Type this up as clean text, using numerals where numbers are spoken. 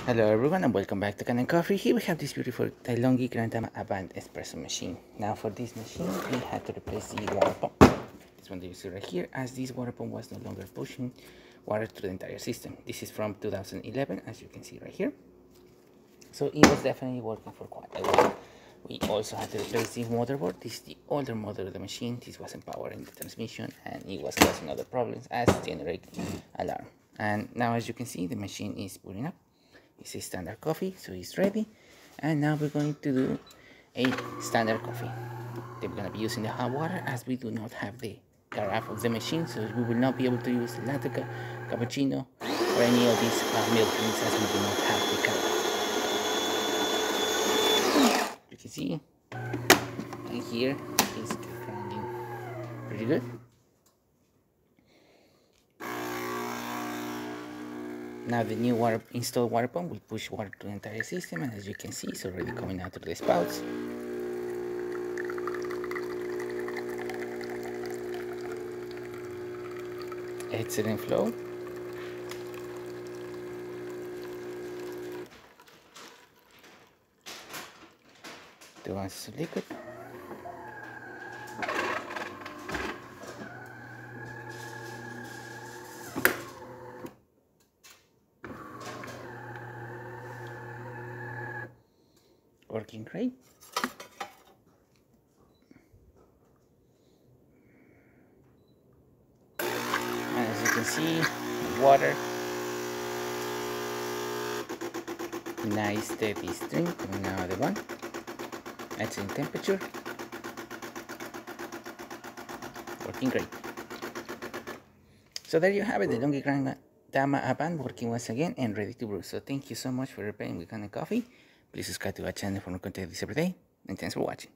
Hello everyone and welcome back to Gran Coffee. Here we have this beautiful Delonghi Gran Dama Avant espresso machine. Now for this machine we had to replace the water pump. This one that you see right here, as this water pump was no longer pushing water through the entire system. This is from 2011, as you can see right here. So it was definitely working for quite a while. We also had to replace the motherboard. This is the older mother of the machine. This wasn't powering the transmission and it was causing other problems as generate alarm. And now as you can see, the machine is booting up. It's a standard coffee, so it's ready. And now we're going to do a standard coffee. Then we're going to be using the hot water, as we do not have the carafe of the machine, so we will not be able to use the latte, cappuccino, or any of these milk drinks, as we do not have the carafe. You can see, and here it's grinding pretty good. Now the new installed water pump will push water to the entire system, and as you can see, it's already coming out through the spouts. Excellent flow. The ones of liquid. Working great. And as you can see, water, nice steady stream coming out of the one. Excellent temperature. Working great. So there you have it, the Delonghi Gran Dama Avant working once again and ready to brew. So thank you so much for repairing with Gran Coffee. Please subscribe to our channel for more content every day, and thanks for watching.